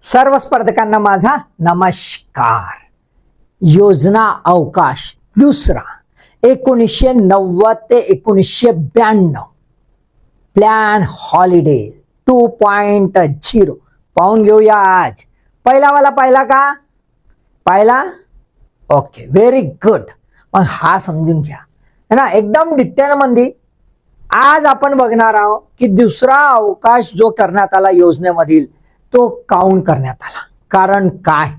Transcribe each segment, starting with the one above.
सर्व स्पर्धकांना माझा नमस्कार। योजना अवकाश दुसरा 1990 ते 1992 प्लॅन हॉलिडे 2.0 पाहून घेऊया आज। पहिलावाला पाहिला का? पाहिला? Okay, very good. मग हा समजून घ्या है ना एकदम डिटेल मध्ये। आज आपण बघणार आहोत की दुसरा अवकाश जो करण्यात आला योजनेमधील तो काउंट करण्यात आला, कारण काय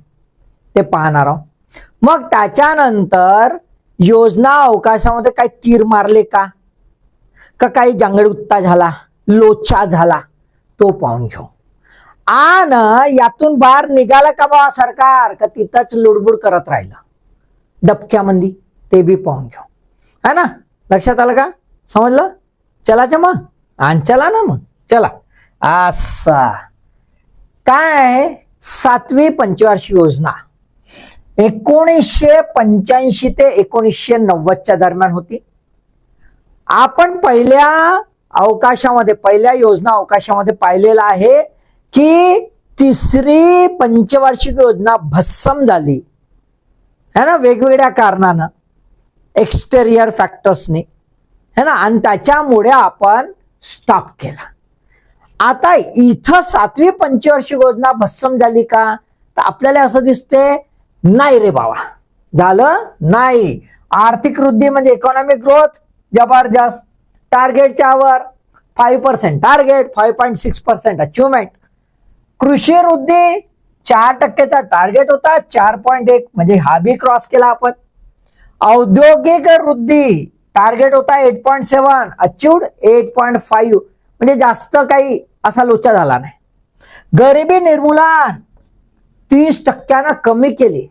ते पाहणार आहोत। मग त्याच्यानंतर योजना अवकाशामध्ये काही तीर मारले का काही जंगडुत्ता झाला, लोचा झाला, तो पाहून घेऊ। आणि यातून बाहेर निघाला का बा सरकार, का तिथंच लुडबुड करत राहिलं डबक्यामध्ये, ते बी पाहून घेऊ है ना। लक्षात आलं का? समजलं? चलाच मग आणि चला ना मग चला। असा काय 7वी पंचवार्षिक योजना 1985 ते 1990 दरम्यान होती। आपण पहिल्या योजना अवकाशामध्ये पाहिलेलं आहे की तिसरी पंचवार्षिक योजना भस्सम झाली है ना, वेगवेगळ्या कारणानं, एक्सटेरियर फॅक्टर्सनी है ना, आणि त्याच्यामुळे आपण स्टॉप केला। आता इथं 7वी पंचवार्षिक योजना भस्सम झाली का? तर आपल्याला असं दिसते नाही रे बाबा, झालं नाही। आर्थिक वृद्धी म्हणजे इकॉनॉमिक ग्रोथ जबरदस्त, टार्गेटच्या वर 5% टार्गेट, 5.6% अचिव्हमेंट। कृषी वृद्धी 4% टार्गेट होता, 4.1 म्हणजे हा बी क्रॉस केला आपण। औद्योगिक वृद्धी टार्गेट होता 8.7, अचिव्ड 8.5 म्हणजे जास्त काही असा लोचा झाला नाही। गरिबी निर्मूलन 30% कमी केले,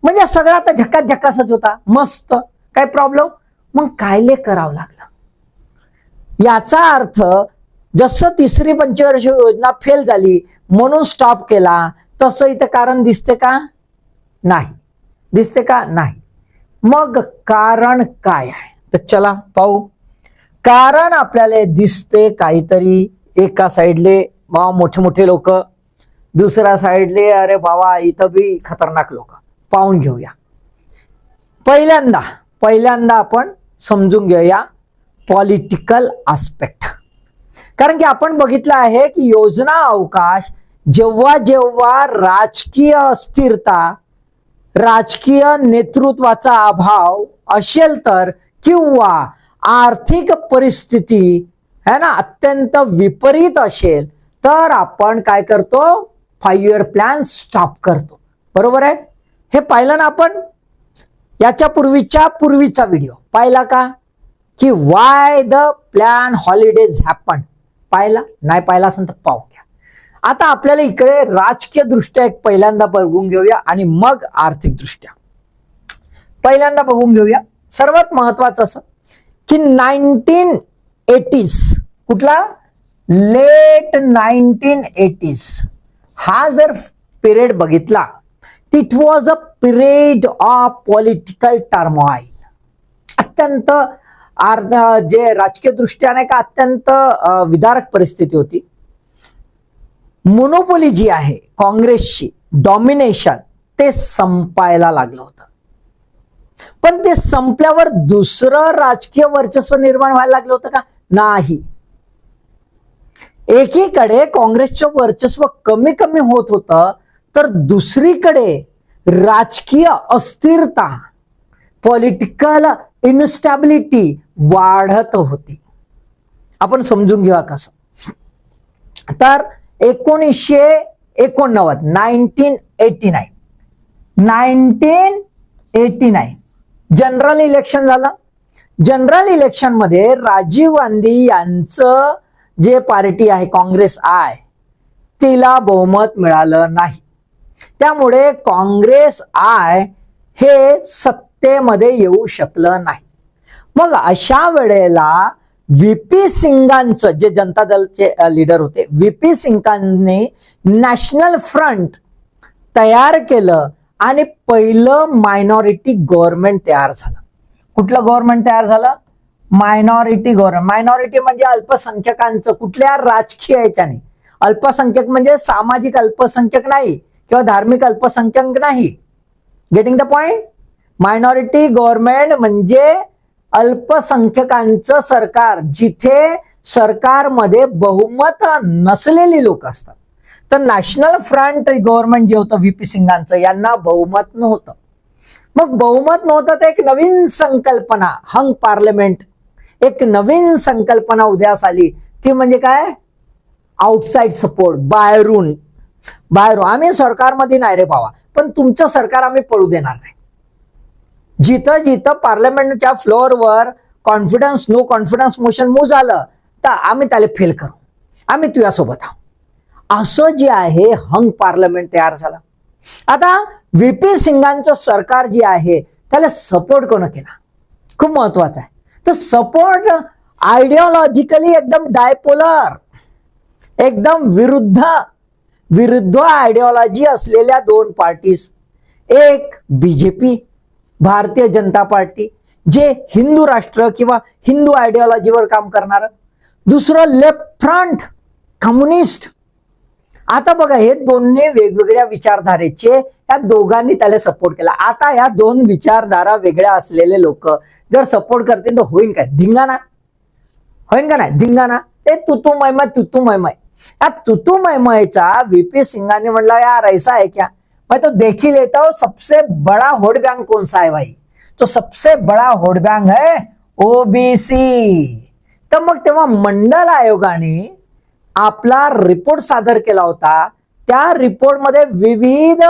म्हणजे सगळं आता झकासच होता, मस्त, काय प्रॉब्लेम। मग कायले करावं लागलं? याचा अर्थ जसं तिसरी पंचवार्षिक योजना फेल झाली म्हणून स्टॉप केला, तसं इथं कारण दिसते का? नाही दिसते का? नाही। मग कारण काय आहे? तर चला पाहू। कारण आपल्याला दिसते काहीतरी, एका साइडले मोठे मोठे लोक, दुसऱ्या साइडले अरे बाबा इथं बी खतरनाक लोक। पाहून घेऊया। पहिल्यांदा आपण समजून घेऊया पॉलिटिकल आस्पेक्ट। कारण की आपण बघितलं आहे की योजना अवकाश जेव्हा जेव्हा राजकीय अस्थिरता, राजकीय नेतृत्वाचा अभाव असेल तर, किंवा आर्थिक परिस्थिती है ना अत्यंत विपरीत असेल तर आपण काय करतो? 5 इयर प्लॅन स्टॉप करतो। बरोबर आहे? हे पाहिलं ना आपण? याच्या पूर्वीचा व्हिडिओ पाहिला का की why the plan holidays happen? पाहिला? नाही पाहिला असेल तर पाहू घ्या। आता आपल्याला इकडे राजकीय दृष्ट्या एक पहिल्यांदा बघून घेऊया आणि मग आर्थिक दृष्ट्या पहिल्यांदा बघून घेऊया। सर्वात महत्वाचं असं की 1980s, कुठला? लेट 1980s हा जर पिरियड बघितला, it was a period of political turmoil. अत्यंत जे राजकीय दृष्ट्याने का अत्यंत विदारक परिस्थिती होती। मोनोपोली जी आहे काँग्रेसची, डॉमिनेशन, ते संपायला लागलं होतं। पण ते संपल्यावर दुसरं राजकीय वर्चस्व निर्माण व्हायला लागलं होतं का? नाही। एकीकडे काँग्रेसचं वर्चस्व कमी कमी होत होतं, तर दुसरीकडे राजकीय अस्थिरता, पॉलिटिकल इनस्टॅबिलिटी वाढत होती। आपण समजून घेऊया कसं। तर 1989 जनरल इलेक्शन झालं। जनरल इलेक्शन मध्ये राजीव गांधी यांचं जे पार्टी आहे काँग्रेस आय, तिला बहुमत मिळालं नाही। त्यामुळे काँग्रेस आय हे सत्तेमध्ये येऊ शकलं नाही। मग अशा वेळेला व्हीपी सिंगांचं, जे जनता दलचे लीडर होते, व्हीपी सिंगांनी नॅशनल फ्रंट तयार केलं आणि पहिलं मायनॉरिटी गव्हर्नमेंट तयार झालं। कुठलं गव्हर्नमेंट तयार झालं? Minority government. मायनॉरिटी म्हणजे अल्पसंख्याकांचं, कुठल्या राजकीय याच्याने, अल्पसंख्याक म्हणजे सामाजिक अल्पसंख्याक नाही किंवा धार्मिक अल्पसंख्याक नाही. Getting the point. Minority government म्हणजे अल्पसंख्याकांचं सरकार, जिथे सरकारमध्ये बहुमत नसलेली लोक असतात. तर नॅशनल फ्रंट गव्हर्नमेंट जे होतं व्हीपी सिंगांचं, यांना बहुमत नव्हतं. मग बहुमत नव्हतं तर एक नवीन संकल्पना, हंग पार्लमेंट, एक नवीन संकल्पना उदयास आली. ती म्हणजे काय? आउटसाइड सपोर्ट, बाहेरून. आम्ही सरकारमध्ये नाही रे बाबा, पण तुमचं सरकार आम्ही पडू देणार नाही. जिथं जिथं पार्लमेंटच्या फ्लोअरवर confidence, no confidence motion move झालं तर आम्ही त्याला फेल करू, आम्ही तुझ्यासोबत आहोत, असं जे आहे हंग पार्लमेंट तयार झालं. आता व्हीपी सिंगांचं सरकार जे आहे त्याला सपोर्ट कोण केला? खूप महत्वाचं आहे. तर सपोर्ट आयडिओलॉजिकली एकदम डायपोलर, एकदम विरुद्ध आयडिओलॉजी असलेल्या दोन पार्टीज. एक बीजेपी, भारतीय जनता पार्टी, जे हिंदू राष्ट्र किंवा हिंदू आयडिओलॉजीवर काम करणार. दुसरं लेफ्ट फ्रंट, कम्युनिस्ट. आता बघा, हे दोन्ही वेगवेगळ्या विचारधारेचे, या दोघांनी त्याला सपोर्ट केला. आता या दोन विचारधारा वेगळ्या असलेले लोक जर सपोर्ट करतील तर होईल काय? धिंगाणा होईल का नाही? धिंगाणा. ते तुतू मैमय. या तुतू मैमयचा व्हीपी सिंगाने म्हणला, यार ऐसा है क्या, मैं तो देख ही लेता हूं सबसे बड़ा वोट बैंक कौन सा है भाई. तो सबसे बड़ा वोट बैंक है ओबीसी. तर मग तेव्हा मंडल आयोगाने आपला रिपोर्ट सादर केला होता. त्या रिपोर्टमध्ये विविध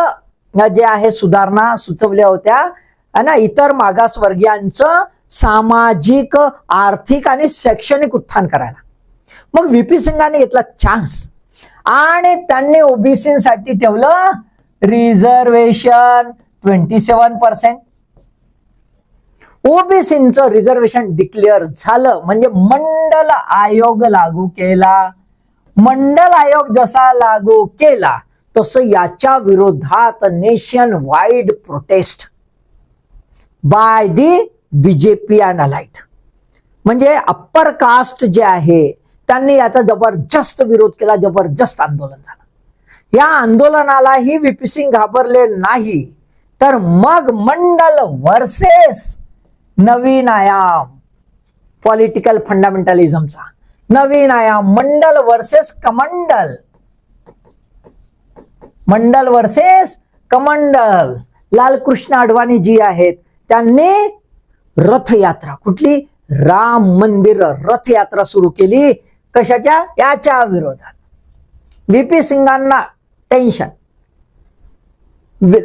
जे आहे सुधारणा सुचवल्या होत्या आणि इतर मागासवर्गीयांचं सामाजिक, आर्थिक आणि शैक्षणिक उत्थान करायला. मग व्हीपी सिंगाने घेतला चान्स आणि त्यांनी ओबीसीसाठी ठेवलं रिझर्वेशन 27%. ओबीसीचं रिझर्वेशन डिक्लेअर झालं म्हणजे मंडल आयोग लागू केला. मंडल आयोग जसा लागू केला तसं याच्या विरोधात nation wide prostate by the BJP and allied, म्हणजे अप्पर कास्ट जे आहे त्यांनी याचा जबरदस्त विरोध केला, जबरदस्त आंदोलन झालं. या आंदोलनालाही व्हीपी सिंग घाबरले नाही. तर मग मंडल वर्सेस नवीन आयाम, पॉलिटिकल फंडामेंटलिझमचा नवीन आयाम, मंडल वर्सेस कमंडल, मंडल वर्सेस कमंडल. लालकृष्ण अडवाणी जी आहेत त्यांनी रथयात्रा, कुठली? राम मंदिर रथयात्रा सुरू केली. कशाच्या? याच्या विरोधात. व्हीपी सिंगांना टेन्शन.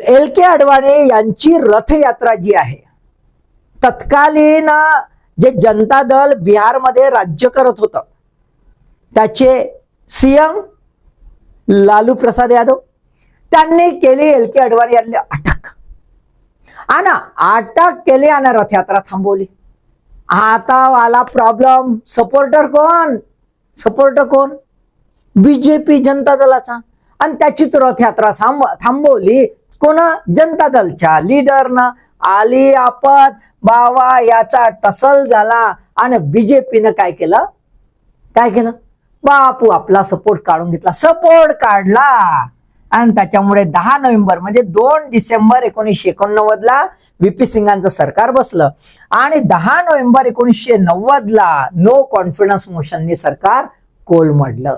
LK अडवाणी यांची रथयात्रा जी आहे, तत्कालीन जे जनता दल बिहारमध्ये राज्य करत होतं त्याचे सीएम लालू प्रसाद यादव, त्यांनी केली LK अडवाणी यांनी अटक. आणि अटक केली आणि रथयात्रा थांबवली. आता वाला प्रॉब्लेम, सपोर्टर कोण? बीजेपी, जनता दलाचा. आणि त्याचीच रथयात्रा थांबवली कोण? जनता दलच्या लीडरनं. आली आपत बावा, याचा टसल झाला आणि बीजेपीनं काय केलं? बापू आपला सपोर्ट काढून घेतला. सपोर्ट काढला आणि त्याच्यामुळे 10 नोव्हेंबर म्हणजे 2 डिसेंबर 1989 ला व्हीपी सिंगांचं सरकार बसलं आणि 10 नोव्हेंबर 1990 ला नो कॉन्फिडन्स मोशनने सरकार कोलमडलं.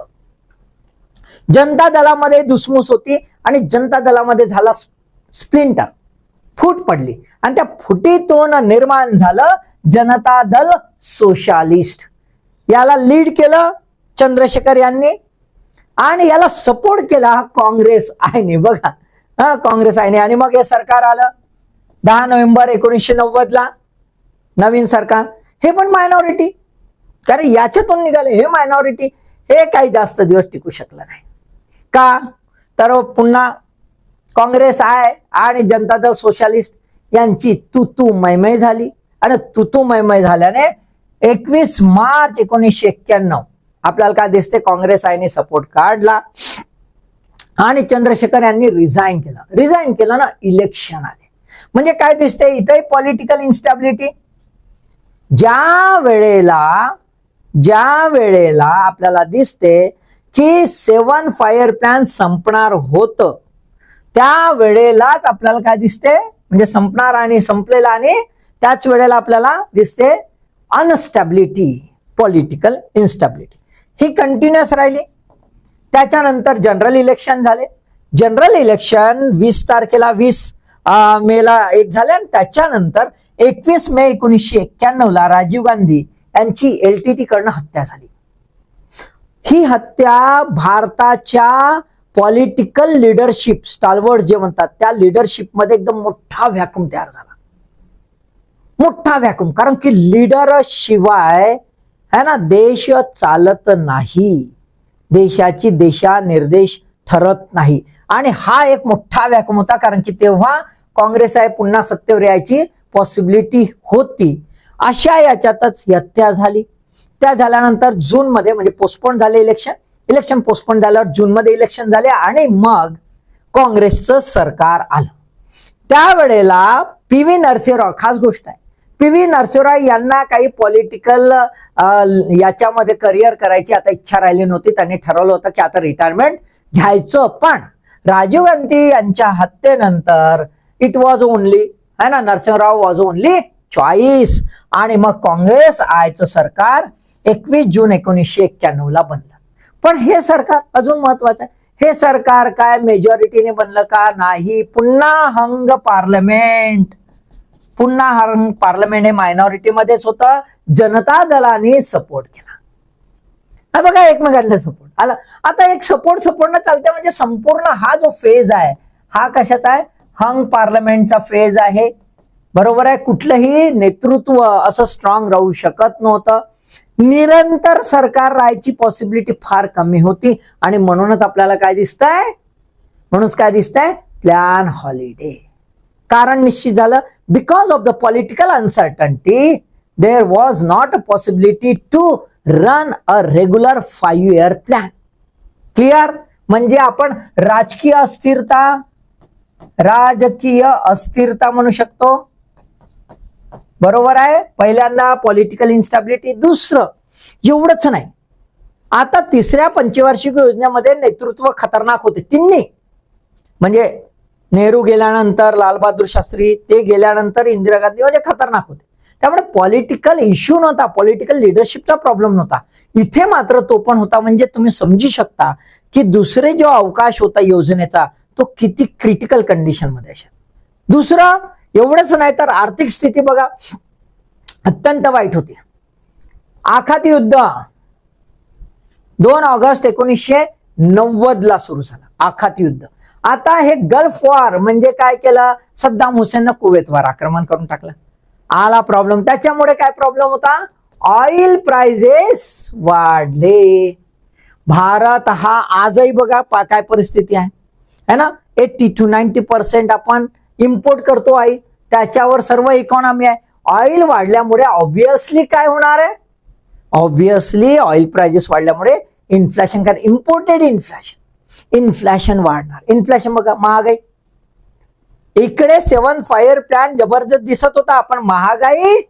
जनता दलामध्ये धुसमुस होती आणि जनता दलामध्ये झाला स्प्लिंटर, फूट पडली आणि त्या फुटीतून निर्माण झालं जनता दल सोशालिस्ट. याला लीड केलं चंद्रशेखर यांनी आणि याला सपोर्ट केला काँग्रेस आयने. बघा, काँग्रेस आयने. आणि मग हे सरकार आलं 10 नोव्हेंबर 1990 ला, नवीन सरकार. हे पण मायनॉरिटी, कारण याच्यातून निघाले हे मायनॉरिटी. हे काही जास्त दिवस टिकू शकलं नाही. का? तर पुन्हा काँग्रेस आहे आणि जनता दल सोशालिस्ट यांची तुतू मैमय झाली आणि तुतू मैमय झाल्याने 21 मार्च 1991 आपल्याला काय दिसते? काँग्रेस आयने सपोर्ट काढला आणि चंद्रशेखर यांनी रिझाईन केलं ना, इलेक्शन आले. म्हणजे काय दिसते इथे? Political instability. ज्या वेळेला आपल्याला दिसते की 7 फायर प्लॅन संपणार होतं, त्या वेळेलाच आपल्याला काय दिसते, म्हणजे संपणार आणि संपलेला, आणि त्याच वेळेला आपल्याला दिसते अनस्टॅबिलिटी, पॉलिटिकल इन्स्टॅबिलिटी ही कंटिन्युअस राहिली. त्याच्यानंतर जनरल इलेक्शन झाले. जनरल इलेक्शन 20 तारखेला 20 मेला एक झाले, आणि त्याच्यानंतर 21 मे 1991 राजीव गांधी यांची LTT कडनं हत्या झाली. ही हत्या भारताच्या पॉलिटिकल लिडरशिप, स्टालवर्ड जे म्हणतात त्या लिडरशिप मध्ये एकदम मोठा व्हॅक्यूम तयार झाला, मोठा व्हॅक्यूम. कारण की लीडर शिवाय है ना देश चालत नाही, देशाची दिशा निर्देश ठरत नाही. आणि हा एक मोठा व्हॅक्यूम होता, कारण की तेव्हा काँग्रेस आहे पुन्हा सत्तेवर यायची पॉसिबिलिटी होती. अशा याच्यातच हत्या झाली. त्या झाल्यानंतर जून मध्ये, म्हणजे पोस्टपोन झाले इलेक्शन पोस्टपोन झाल्यावर जून मध्ये इलेक्शन झाले, आणि मग काँग्रेसचं सरकार आलं. त्यावेळेला PV नरसिंहराव, खास गोष्ट आहे, PV नरसिंहराव यांना काही पॉलिटिकल याच्यामध्ये करिअर करायची आता इच्छा राहिली नव्हती. त्यांनी ठरवलं होतं की आता रिटायरमेंट घ्यायचं. पण राजीव गांधी यांच्या हत्येनंतर इट वॉज ओनली, है ना, नरसिंहराव वॉज ओनली चॉईस. आणि मग काँग्रेस आयचं सरकार 21 जून 1991 बनलं. पण हे सरकार अजून महत्वाचं आहे, हे सरकार काय मेजॉरिटीने बनलं का? नाही. पुन्हा हंग पार्लमेंट, पुन्हा हंग पार्लमेंट हे मायनॉरिटी मध्येच होतं. जनता दलाने सपोर्ट केला. हा बघा, एकमेकांना सपोर्ट आला. आता एक सपोर्ट न चालते, म्हणजे संपूर्ण हा जो फेज आहे हा कशाचा आहे? हंग पार्लमेंटचा फेज आहे. बरोबर आहे. कुठलंही नेतृत्व असं स्ट्रॉंग राहू शकत नव्हतं. निरंतर सरकार राहायची पॉसिबिलिटी फार कमी होती. आणि म्हणूनच आपल्याला काय दिसतंय, प्लॅन हॉलिडे. कारण निश्चित झालं, because of the political uncertainty there was not a possibility to run a regular 5 year plan. Clear? म्हणजे आपण राजकीय अस्थिरता म्हणू शकतो. बरोबर आहे. पहिल्यांदा पॉलिटिकल इन्स्टॅबिलिटी. दुसरं एवढंच नाही, आता तिसऱ्या पंचवार्षिक योजनेमध्ये नेतृत्व खतरनाक होते तिन्ही. म्हणजे नेहरू गेल्यानंतर लालबहादूर शास्त्री, ते गेल्यानंतर इंदिरा गांधी, म्हणजे खतरनाक होते. त्यामुळे पॉलिटिकल इश्यू नव्हता, पॉलिटिकल लिडरशिपचा प्रॉब्लेम नव्हता. इथे मात्र तो पण होता. म्हणजे तुम्ही समजू शकता की दुसरे जो अवकाश होता योजनेचा तो किती क्रिटिकल कंडिशन मध्ये आहे. दुसरं एवढंच नाही तर आर्थिक स्थिती बघा अत्यंत वाईट होती. आखाती युद्ध 2 ऑगस्ट 1990 सुरू झालं. आखाती युद्ध. आता हे गल्फ वॉर म्हणजे काय केलं? सद्दाम हुसेननं कुवेतवर आक्रमण करून टाकलं. आला प्रॉब्लेम. त्याच्यामुळे काय प्रॉब्लेम होता? ऑइल प्राइजेस वाढले. भारत हा आजही बघा काय परिस्थिती आहे ना, 80 to 90% आपण इम्पोर्ट करतो ऑइल, त्याच्यावर सर्व इकॉनॉमी आहे. ऑइल वाढल्यामुळे ऑब्विसली काय होणार आहे? ऑब्विसली ऑइल प्राइजेस वाढल्यामुळे इन्फ्लेशन, कारण इम्पोर्टेड इन्फ्लेशन वाढणार. इन्फ्लेशन बघा, महागाई. इकडे 7 फायर प्लॅन जबरदस्त दिसत होता, आपण महागाई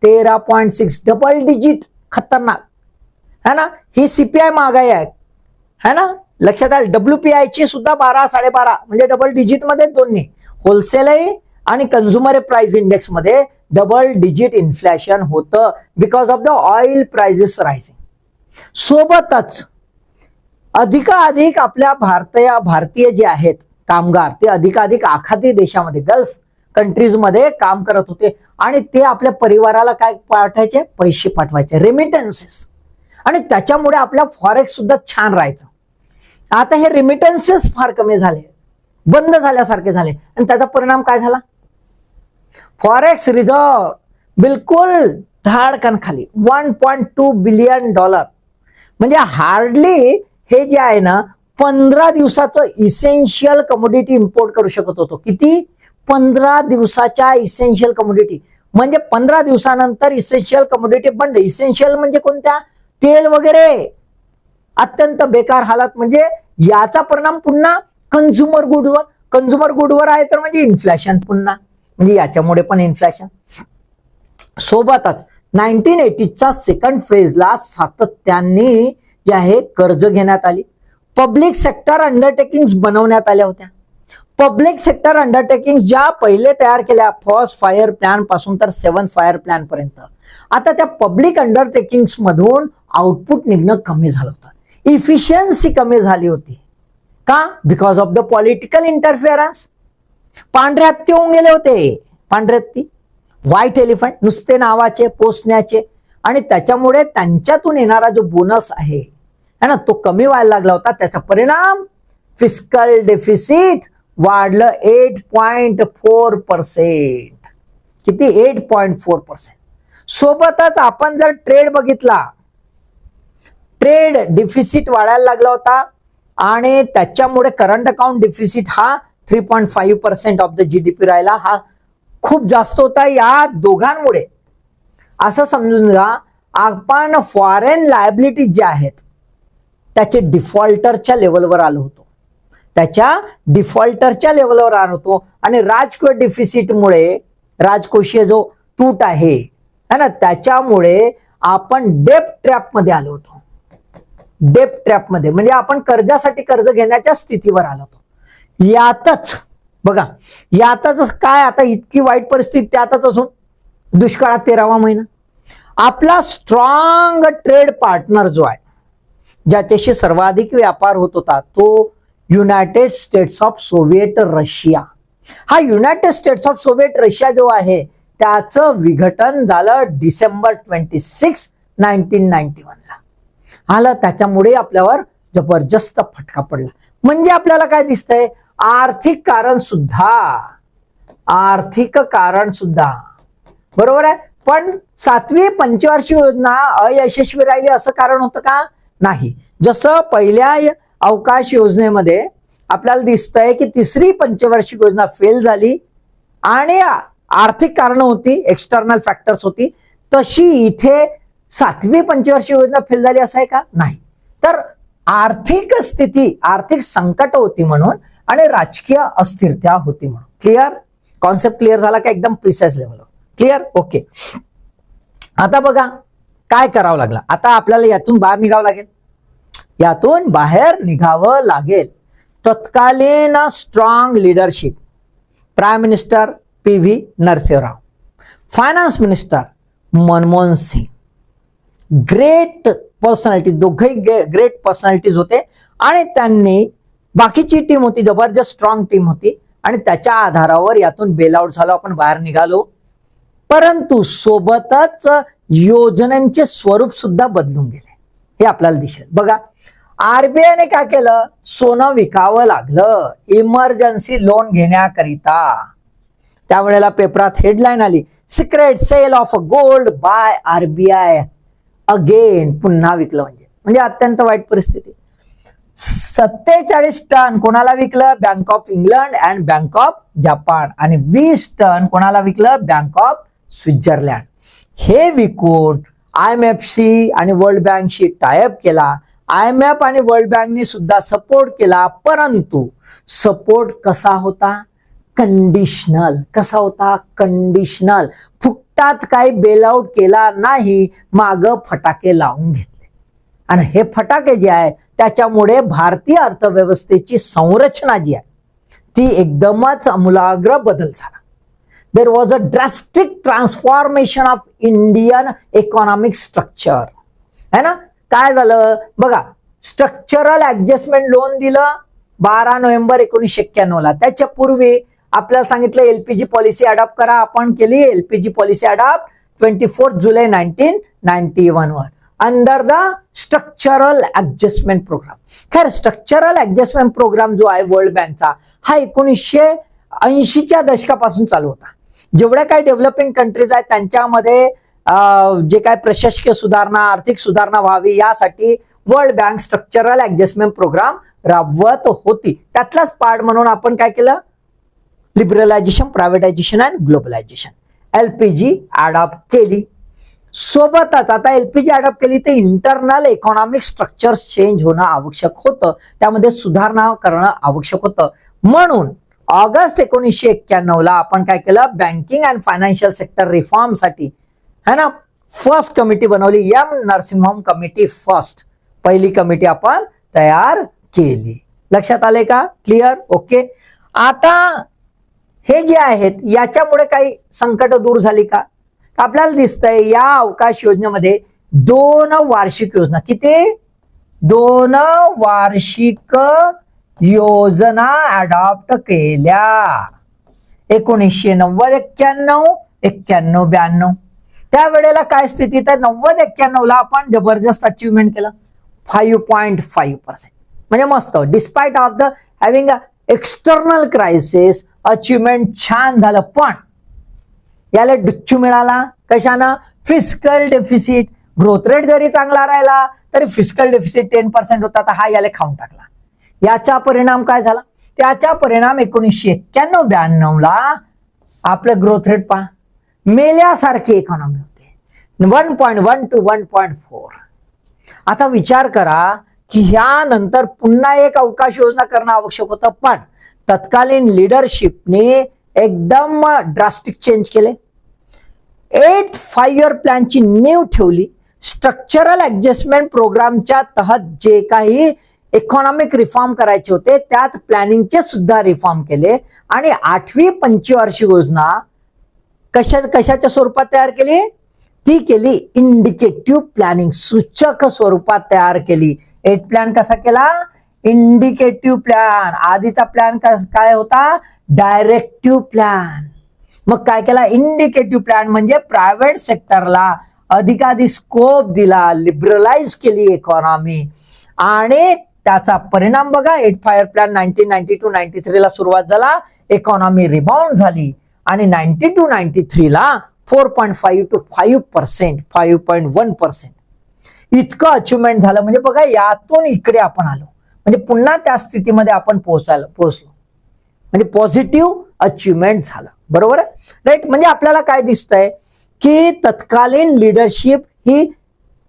13.6, डबल डिजिट, खतरनाक है ना. ही CPI महागाई आहे, है ना, लक्षात आलं. WPI ची सुद्धा 12, 12.5, म्हणजे डबल डिजिट मध्ये दोन्ही, होलसेल आणि कन्झ्युमर प्राइस इंडेक्स मध्ये डबल डिजिट इन्फ्लेशन होतं because of the oil prices rising. सोबतच अधिकाधिक आपल्या भारतीय जे आहेत कामगार, ते अधिकाधिक आखाती देशामध्ये, गल्फ कंट्रीज मध्ये काम करत होते. आणि ते आपल्या परिवाराला काय पाठवायचे? पैसे पाठवायचे, रेमिटन्सेस. आणि त्याच्यामुळे आपल्या फॉरेक्स सुद्धा छान राहायचं. आता हे रेमिटन्सेस फार कमी झाले, बंद झाल्यासारखे झाले. आणि त्याचा परिणाम काय झाला? फॉरेक्स रिझर्व बिलकुल धाडकन खाली, $1.2 billion. म्हणजे हार्डली हे जे आहे ना 15 दिवसाचं इसेन्शियल कमोडिटी इम्पोर्ट करू शकत होतो. किती? 15 दिवसाच्या इसेन्शियल कमोडिटी. म्हणजे 15 दिवसानंतर इसेन्शियल कमोडिटी बंद. इसेन्शियल म्हणजे कोणत्या? तेल वगैरे, अत्यंत बेकार हालत. म्हणजे याचा परिणाम पुन्हा कन्झ्युमर गुडवर आहे, तर म्हणजे इन्फ्लेशन पुन्हा, म्हणजे याच्यामुळे पण इन्फ्लेशन. सोबतच 1980च्या सेकंड फेजला सातत्याने जे आहे कर्ज घेण्यात आली. पब्लिक सेक्टर अंडरटेकिंग्स बनवण्यात आल्या होत्या. पब्लिक सेक्टर अंडरटेकिंग्स ज्या पहिले तयार केल्या, फर्स्ट फायर प्लॅन पासून तर 7 फायर प्लॅन पर्यंत, आता त्या पब्लिक अंडरटेकिंग्स मधून आउटपुट निघणं कमी झालं होतं, इफिशियन्सी कमी झाली होती. का? Because of the political interference. पांढरे हत्ती होऊन गेले होते, पांढरे हत्ती, व्हाईट एलिफंट, नुसते नावाचे पोचण्याचे, आणि त्याच्यामुळे त्यांच्यातून येणारा जो बोनस आहे ना तो कमी व्हायला लागला होता. त्याचा परिणाम फिस्कल डेफिसिट वाढलं 8.4%. किती? 8.4%. सोबतच आपण जर ट्रेड बघितला, ट्रेड डिफिसिट वाढायला लागला होता आणि त्याच्यामुळे करंट अकाउंट डिफिसिट हा 3.5% ऑफ द जीडीपी राहिला. हा खूप जास्त होता. या दोघांमुळे असं समजून घ्या, आपण फॉरेन लायबिलिटी जे आहेत त्याचे डिफॉल्टरच्या लेवलवर आलो होतो, त्याच्या डिफॉल्टरच्या लेवलवर आलो होतो. आणि राजकीय डिफिसिटमुळे, राजकोषीय जो तूट आहे ना, त्याच्यामुळे आपण डेप्ट ट्रॅप मध्ये आलो होतो. डेप्ट ट्रॅप मध्ये म्हणजे आपण कर्जासाठी कर्ज घेण्याच्या स्थितीवर आलो होतो. यातच बघा, यातच काय, आता इतकी वाईट परिस्थिती त्यातच असून दुष्काळात 13वा महिना. आपला स्ट्रॉंग ट्रेड पार्टनर जो आहे, ज्याच्याशी सर्वाधिक व्यापार होत होता, तो United States of Soviet Russia. हा United States of Soviet Russia जो आहे त्याचं विघटन झालं डिसेंबर 26, 1991 ला आलं. त्याच्यामुळे आपल्यावर जबरदस्त फटका पडला. म्हणजे आपल्याला काय दिसतंय, आर्थिक कारण सुद्धा बरोबर आहे. पण 7वी पंचवार्षिक योजना अयशस्वी राहिली असं कारण होतं का? नाही. जसं पहिल्या अवकाश योजनेमध्ये आपल्याला दिसतंय की 3री पंचवार्षिक योजना फेल झाली आणि आर्थिक कारणं होती, एक्सटर्नल फॅक्टर्स होती, तशी इथे 7वी पंचवार्षिक योजना फेल झाली असं आहे का? नाही. तर आर्थिक स्थिती, आर्थिक संकट होती म्हणून आणि राजकीय अस्थिरता होती म्हणून. क्लिअर? कॉन्सेप्ट क्लिअर झाला का? एकदम प्रिसाइज लेवलवर. क्लिअर? ओके. आता बघा काय करावं लागलं. आता आपल्याला यातून बाहेर निघावं लागेल. तत्कालीन strong leadership, prime minister PV Narasimha Rao, finance minister Manmohan Singh, great personality, दोघेही ग्रेट पर्सनॅलिटीज होते आणि त्यांनी, बाकीची टीम होती, जबरदस्त स्ट्रॉंग टीम होती आणि त्याच्या आधारावर यातून बेलआउट झालो, आपण बाहेर निघालो. परंतु सोबतच योजनांचे स्वरूप सुद्धा बदलून गेले, हे आपल्याला दिसेल. बघा, आरबीआयने काय केलं, सोनं विकावं लागलं इमर्जन्सी लोन घेण्याकरिता. त्यावेळेला पेपरात हेडलाईन आली, secret sale of gold by RBI again. पुन्हा विकलं म्हणजे अत्यंत वाईट परिस्थिती. 47 टन कोणाला विकलं? Bank of England and bank of Japan. आणि 20 टन कोणाला विकलं? Bank of Switzerland. हे विकून IMFशी आणि वर्ल्ड बँकशी टायअप केला. IMF आणि वर्ल्ड बँकनी सुद्धा सपोर्ट केला, परंतु सपोर्ट कसा होता? कंडिशनल. कसा होता? कंडिशनल. फुकटात काही बेलआउट केला नाही, माग फटाके लावून घेतले. आणि हे फटाके जे आहे त्याच्यामुळे भारतीय अर्थव्यवस्थेची संरचना जी आहे ती एकदमच आमूलाग्र बदल झाला. There was a drastic transformation of Indian economic structure. है ना? काय झालं बघा, स्ट्रक्चरल ऍडजस्टमेंट लोन दिलं 12 नोव्हेंबर 1991 ला. त्याच्या पूर्वी आपल्याला सांगितलं LPG पॉलिसी अडॉप्ट करा, आपण केली LPG पॉलिसी अडॉप्ट 24 जुलै 1991 वर under the structural adjustment programme. खैर, स्ट्रक्चरल ऍडजस्टमेंट प्रोग्राम जो आहे वर्ल्ड बँकचा हा 1980च्या दशकापासून चालू होता. जेवढ्या काही डेव्हलपिंग कंट्रीज आहेत त्यांच्यामध्ये जे काय प्रशासकीय सुधारणा, आर्थिक सुधारणा व्हावी यासाठी world bank structural adjustment programme राबवत होती. त्यातलाच पार्ट म्हणून आपण काय केलं? Liberalisation, privatisation and globalisation, LPG adopt केली. सोबतच आता LPG अडॉप्ट केली तर इंटरनल इकॉनॉमिक स्ट्रक्चर चेंज होणं आवश्यक होतं, त्यामध्ये सुधारणा करणं आवश्यक होतं. म्हणून ऑगस्ट 1991 ला आपण काय केलं? बँकिंग अँड फायनान्शियल सेक्टर रिफॉर्मसाठी है ना फर्स्ट कमिटी बनवली, M नरसिंहम कमिटी फर्स्ट. पहिली कमिटी आपण तयार केली. लक्षात आले का? क्लिअर? ओके. आता हे जे आहेत याच्यामुळे काही संकट दूर झाली का? आपल्याला दिसतंय या अवकाश योजनेमध्ये 2 वार्षिक योजना. किती? 2 वार्षिक योजना अडॉप्ट केल्या. 1990-91, 91-92. त्यावेळेला काय स्थितीत आहे? 90-91 आपण जबरदस्त अचीवमेंट केलं, 5.5%. म्हणजे मस्त. Despite of the having a external crisis achievement छान झालं. पण याला डुच्चू मिळाला. कशानं? Fiscal deficit. ग्रोथ रेट जरी चांगला राहिला तरी फिस्कल डेफिसिट 10% होता, तर हा याला खाऊन टाकला. याचा परिणाम काय झाला? त्याचा परिणाम 1991-92 आपलं ग्रोथ रेट पहा, मेल्यासारखी इकॉनॉमी होते, 1.1 to 1.4. आता विचार करा की ह्यानंतर पुन्हा एक अवकाश योजना करणं आवश्यक होतं, पण तत्कालीन लिडरशिपने एकदम ड्रास्टिक चेंज केले. 8 5-year प्लॅनची नीव ठेवली. स्ट्रक्चरल ऍडजस्टमेंट प्रोग्रामच्या तहत जे काही इकॉनॉमिक रिफॉर्म करायचे होते त्यात प्लॅनिंगचे सुद्धा रिफॉर्म केले. आणि 8वी पंचवार्षिक योजना कशाच्या स्वरूपात तयार केली? ती केली इंडिकेटिव्ह प्लॅनिंग, सूचक स्वरूपात तयार केली. 8 प्लॅन कसा केला? Indicative plan. आधीचा प्लॅन काय होता? Directive plan. मग काय केला? इंडिकेटिव्ह प्लॅन म्हणजे प्रायव्हेट सेक्टरला अधिकाधिक स्कोप दिला, लिबरलाइज केली इकॉनॉमी. आणि त्याचा परिणाम बघा, 8 5-year प्लॅन 1992-93 ला सुरुवात झाला, इकॉनॉमी रिबाउंड झाली आणि 92-93 4.5 to 5%, 5.1% इतकं अचिव्हमेंट झालं. म्हणजे बघा, यातून इकडे आपण आलो, म्हणजे पुन्हा त्या स्थितीमध्ये आपण पोहोचलो. म्हणजे पॉझिटिव्ह अचिव्हमेंट झालं. बरोबर आहे? राईट. म्हणजे आपल्याला काय दिसतंय की तत्कालीन लिडरशिप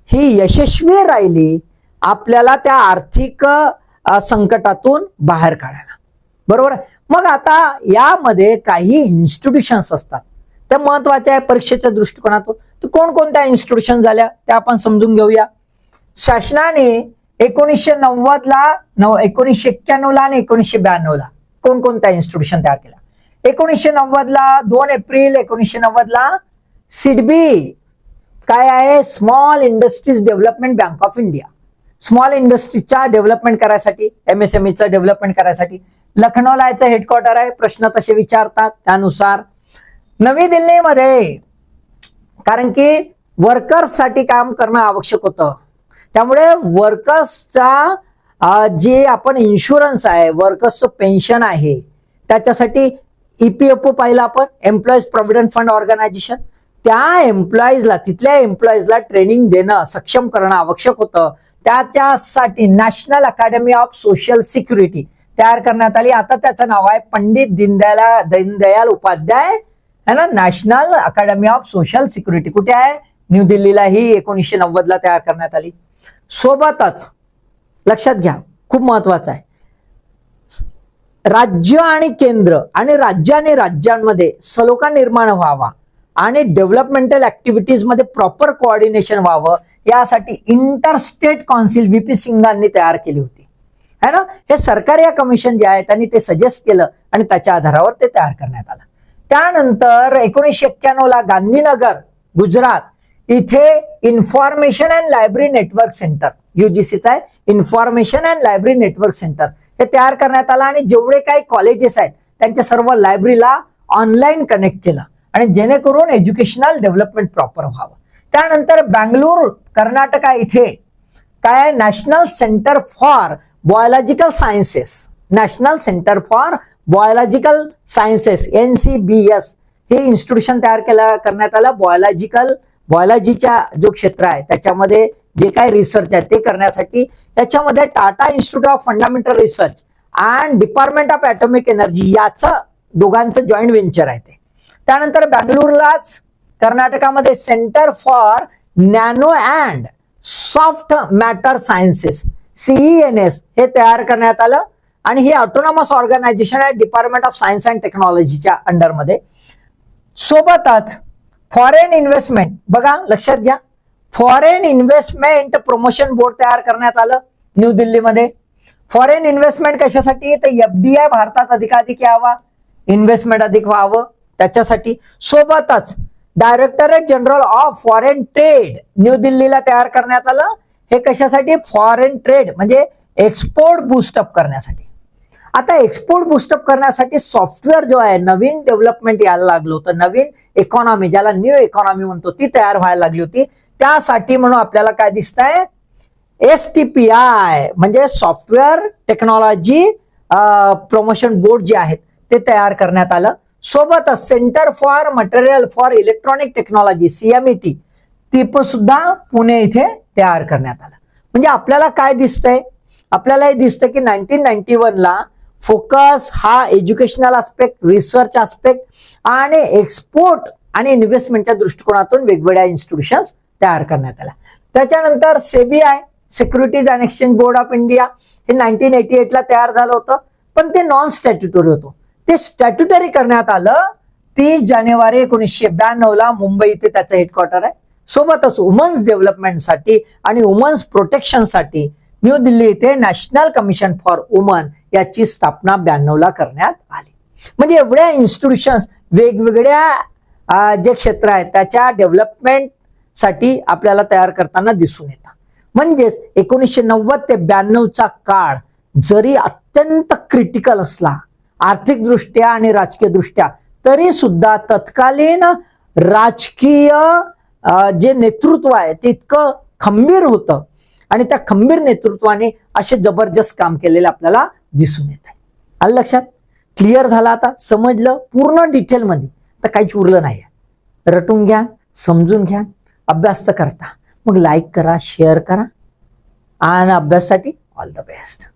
ही यशस्वी राहिली आपल्याला त्या आर्थिक संकटातून बाहेर काढायला. बरोबर आहे? मग आता यामध्ये काही इन्स्टिट्यूशन्स असतात, त्या महत्वाच्या आहे परीक्षेच्या दृष्टिकोनातून. तर कोणकोणत्या इन्स्टिट्यूशन झाल्या त्या आपण समजून घेऊया. शासनाने 1990 1991 आणि 1992 कोणकोणत्या इन्स्टिट्यूशन तयार केल्या? 1990 2 एप्रिल 1990 सिडबी काय आहे? Small industries development bank of India. Small इंडस्ट्रीजच्या डेव्हलपमेंट करायसाठी, MSMEचं डेव्हलपमेंट करायसाठी लखनौला याचं हेडक्वार्टर आहे. प्रश्न तसे विचारतात त्यानुसार. नवी दिल्लीमध्ये, कारण की वर्कर्ससाठी काम करणं आवश्यक होतं, त्यामुळे वर्कर्सचा जे आपण इन्शुरन्स आहे, वर्कर्सचं पेन्शन आहे, त्याच्यासाठी EPFO पाहिलं आपण, एम्प्लॉईज प्रॉव्हिडंट फंड ऑर्गनायझेशन. त्या एम्प्लॉईजला, तिथल्या एम्प्लॉईजला ट्रेनिंग देणं, सक्षम करणं आवश्यक होतं. त्याच्यासाठी national academy of social security तयार करण्यात आली. आता त्याचं नाव आहे पंडित दीनदयाल उपाध्याय है ना, national academy of social security. कुठे आहे? न्यू दिल्लीला. ही 1990 तयार करण्यात आली. सोबतच लक्षात घ्या, खूप महत्वाचं आहे, राज्य आणि केंद्र आणि राज्यांमध्ये सलोखा निर्माण व्हावा आणि डेव्हलपमेंटल ऍक्टिव्हिटीज मध्ये प्रॉपर कोऑर्डिनेशन व्हावं यासाठी इंटरस्टेट काउन्सिल VP सिंगांनी तयार केली होती, है ना. हे सरकारी कमिशन जे आहे त्यांनी ते सजेस्ट केलं आणि त्याच्या आधारावर ते तयार करण्यात आलं. त्यानंतर 1991 गांधीनगर गुजरात इथे information and library network centre, UGCचा आहे, information and library network centre हे तयार करण्यात आलं. आणि जेवढे काही कॉलेजेस आहेत त्यांच्या सर्व लायब्ररीला ऑनलाईन कनेक्ट केलं आणि जेणेकरून एज्युकेशनल डेव्हलपमेंट प्रॉपर व्हावं. त्यानंतर बँगलोर कर्नाटका इथे काय? National centre for biological sciences, national centre for biological sciences NCBS हे इन्स्टिट्यूशन तयार करण्यात आलं. बायोलॉजीच्या जो क्षेत्र आहे त्याच्यामध्ये जे काही रिसर्च आहे ते करण्यासाठी त्याच्यामध्ये Tata institute of fundamental research and department of atomic energy याचं दोघांचं जॉईंट व्हेंचर आहे ते. त्यानंतर बँगलोरलाच कर्नाटकामध्ये centre for nano and soft matter sciences CENS हे तयार करण्यात आलं. आणि हे ऑटोनॉमस ऑर्गनायझेशन आहे डिपार्टमेंट ऑफ सायन्स अँड टेक्नॉलॉजीच्या अंडरमध्ये. सोबतच फॉरेन इन्व्हेस्टमेंट, बघा लक्षात घ्या, फॉरेन इन्व्हेस्टमेंट प्रमोशन बोर्ड तयार करण्यात आलं न्यू दिल्लीमध्ये. फॉरेन इन्व्हेस्टमेंट कशासाठी, तर FDI भारतात अधिकाधिक यावा, इन्व्हेस्टमेंट अधिक व्हावं त्याच्यासाठी. सोबतच directorate general of foreign trade new दिल्लीला तयार करण्यात आलं. हे कशासाठी, फॉरेन ट्रेड म्हणजे एक्सपोर्ट बूस्टअप करण्यासाठी. आता एक्सपोर्ट बूस्टअप करण्यासाठी सॉफ्टवेअर जो आहे नवीन डेव्हलपमेंट यायला लागलं होतं, नवीन इकॉनॉमी ज्याला न्यू इकॉनॉमी म्हणतो ती तयार व्हायला लागली होती. त्यासाठी म्हणून आपल्याला काय दिसतंय, STPI म्हणजे सॉफ्टवेअर टेक्नॉलॉजी प्रमोशन बोर्ड जे आहेत ते तयार करण्यात आलं. सोबतच centre for material for electronic technology CMET ती पण सुद्धा पुणे इथे तयार करण्यात आलं. म्हणजे आपल्याला काय दिसतंय, आपल्याला हे दिसतं की 1991 ला फोकस हा एज्युकेशनल आस्पेक्ट, रिसर्च आस्पेक्ट आणि एक्सपोर्ट आणि इन्व्हेस्टमेंटच्या दृष्टिकोनातून वेगवेगळ्या इन्स्टिट्यूशन्स तयार करण्यात आल्या. त्याच्यानंतर SEBI securities and exchange board of India हे 1988 ला तयार झालं होतं, पण ते नॉन स्टॅट्युटरी होतं. ते स्टॅट्युटरी करण्यात आलं 30 जानेवारी 1992 ला मुंबई इथे त्याचं हेडक्वार्टर आहे. सोबतच वुमन्स डेव्हलपमेंटसाठी आणि वुमन्स प्रोटेक्शनसाठी न्यू दिल्ली इथे नॅशनल कमिशन फॉर वुमन याची स्थापना 92 ला करण्यात आली. म्हणजे एवढ्या इन्स्टिट्यूशन्स वेगवेगळ्या जे क्षेत्र आहेत त्याच्या डेव्हलपमेंट साठी आपल्याला तयार करताना दिसून येतात. म्हणजेच 1990 ते 92चा काळ जरी अत्यंत क्रिटिकल असला आर्थिक दृष्ट्या आणि राजकीय दृष्ट्या, तरी सुद्धा तत्कालीन राजकीय जे नेतृत्व आहे ते इतकं खंबीर होतं आणि त्या खंबीर नेतृत्वाने असे जबरदस्त काम केलेले आपल्याला दिसून येत आहे. आलं लक्षात, क्लिअर झालं, आता समजलं पूर्ण डिटेलमध्ये, तर काहीच उरलं नाही. रटून घ्या, समजून घ्या, अभ्यास तर करता, मग लाईक करा, शेअर करा आणि अभ्यासासाठी ऑल द बेस्ट.